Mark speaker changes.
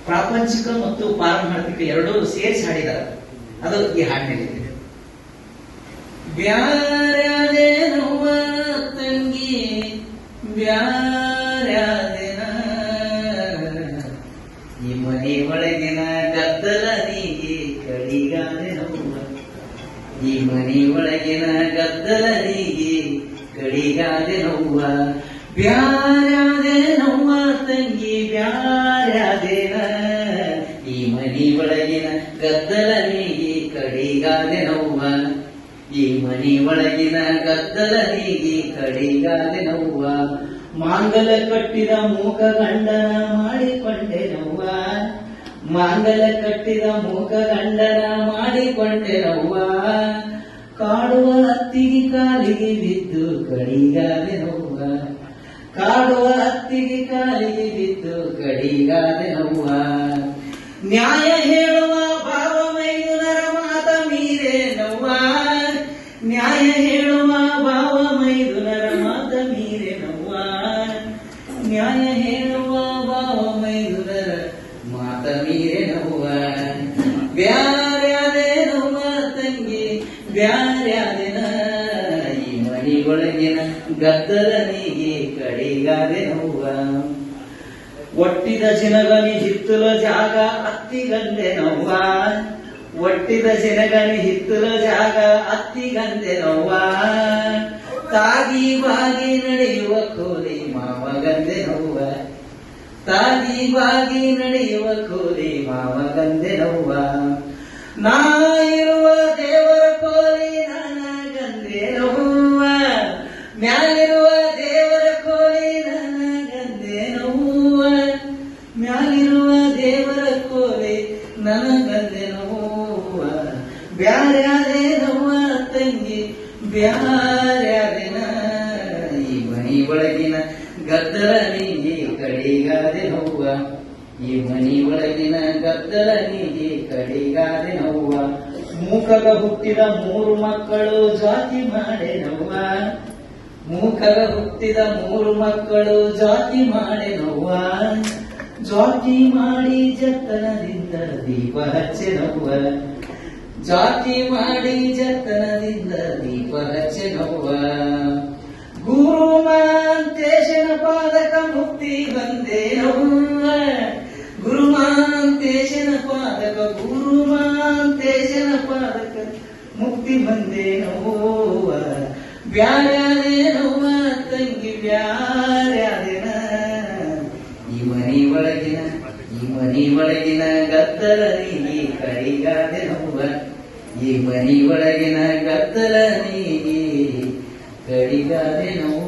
Speaker 1: ಪ್ರಾಪಂಚಿಕ ಮತ್ತು ಪಾರಮಾರ್ಥಿಕ ಎರಡೂ ಸೇರಿಸಿ ಹಾಡಿದ್ದಾರೆ. ಅದು ಈ ಹಾಡಿನಲ್ಲಿ ಬ್ಯಾರ್ಯಾದೆ ನೋವ ತಂಗಿ ಬ್ಯಾರ್ಯಾದೆನ ಈ ಮನೆ ಒಳಗಿನ ಗದ್ದಲ ನೀಗಿ ಕಡಿಗಾದೆ ನೋವ ಈ ಮನೆ ಒಳಗಿನ ಗದ್ದಲ ನೀಗಿ ಕಡಿಗಾದೆ ನೋವ ಬ್ಯಾರ್ಯಾದೆ ನೋವ ತಂಗಿ ಬ್ಯಾರ್ಯಾದೆನ ಈ ಮನೆ ಒಳಗಿನ ಗದ್ದಲ ನೀಗಿ ಕಡಿಗಾದೆ ನೋವ ಈ ಮನಿ ಒಳಗಿನ ಗದ್ದಲ ನೀಗಿ ಕಡಿಗಾದೆ ನೋವ ಮಾಂಗಲ ಕಟ್ಟಿದ ಮೂಕ ಗಂಡನ ಮಾಡಿಕೊಂಡೆ ನೋವ ಮಾಂಗಲ ಕಟ್ಟಿದ ಮೂಕ ಗಂಡನ ಮಾಡಿಕೊಂಡೆ ನೋವ ಕಾಡುವ ಹತ್ತಿಗೆ ಕಾಲಿಗೆ ಬಿದ್ದು ಕಡಿಗಾದೆ ನೋವ ಕಾಡುವ ಹತ್ತಿಗೆ ಕಾಲಿಗೆ ಬಿದ್ದು ಕಡಿಗಾದೆ ನೋವ ನ್ಯಾಯ ಹೇಳುವ ಭಾವ ಮೈದುನರ ಮಾತ ಮೀರೆ ನೋವ ನ್ಯಾಯ ಹೇಳುವ ಭಾವ ಮೈದುನರ ಮಾತ ಮೀರೆ ನೋವ ನ್ಯಾಯ ಹೇಳುವ ಭಾವ ಮೈದುನರ ಮಾತ ಮೀರೆ ನೋವ ಬ್ಯಾರ್ಯಾದೆ ನೋವ ತಂಗಿ ಬ್ಯಾರ್ಯಾದೆನ ಈ ಮನಿ ಒಳಗಿನ ಗದ್ದಲ ನೀಗಿ ಕಡಿಗಾದೆ ನೋವ ಒಟ್ಟಿದ ಜಿನಗನಿ ಹಿತ್ತಲ ಜಾಗ ಅತ್ತಿಗಂದೆ ನೋವ ಒಟ್ಟಿದ ಜಿನಗನಿ ಹಿತ್ತಲ ಜಾಗ ಅತ್ತಿಗಂದೆ ನೋವ ತಾಗಿ ಬಾಗಿ ನಡೆಯುವ ಕೋಲಿ ಮಾವಗಂದೆ ನೋವ ತಾಗಿ ಬಾಗಿ ನಡೆಯುವ ಕೋಲಿ ಮಾವಗಂದೆ ನೋವ ನಾ ಇರುವ ದೇವರ ಕೋಲಿ ನನಗಂದೆ ನೋವ ಮ್ಯಾಲಿರುವ ದೇವರ ಕೋಲಿ ನನಗಂದೆ ನೋವ ಮ್ಯಾಲಿರುವ ದೇವರ ಕೋಲಿ ನನಗಂದೆ ನೋವ ಬ್ಯಾರ್ಯಾದೆ ನೋವ ತಂಗಿ ಬ್ಯಾರ್ಯಾದೆನ ಈ ಮನಿ ಒಳಗಿನ ಗದ್ದಲ ನೀಗಿ ಕಡಿಗಾದೆ ನೋವ ಈ ಮನಿ ಒಳಗಿನ ಗದ್ದಲ ನೀಗಿ ಕಡಿಗಾದೆ ನೋವ ಮೂಕಗ ಹುಟ್ಟಿದ ಮೂರು ಮಕ್ಕಳು ಜಾತಿ ಮಾಡೆ ನೋವ ಮೂಕಗ ಹುಟ್ಟಿದ ಮೂರು ಮಕ್ಕಳು ಜಾತಿ ಮಾಡೆ ನೋವ ಜಾತಿ ಮಾಡಿ ಜತನದಿಂದ ದೀಪ ಹಚ್ಚೆ ನೋವ ಜಾತಿ ಮಾಡಿ ಜತನದಿಂದ ದೀಪ ಹಚ್ಚೆ ನೋವ ಗುರು ಮಾಂತೇಶನ ಪಾದಕ ಮುಕ್ತಿ ಬಂದೆ ನೋವ ಗುರು ಮಾಂತೇಶನ ಪಾದಕ ಗುರು ಮಾಂತೇಶನ ಪಾದಕ ಮುಕ್ತಿ ಬಂದೆ ನೋವ ಬ್ಯಾರ್ಯಾದೆ ನೋವ ತಂಗಿ ಬ್ಯಾರ್ಯಾದೆನ ಈ ಮನಿ ಒಳಗಿನ ಗದ್ದಲ ನೀಗಿ ಕಡಿಗಾದೆ ನೋವ ಈ ಮನಿ ಒಳಗಿನ ಗದ್ದಲ ನೀಗಿ ಕಡಿಗಾದೆ ನೋವ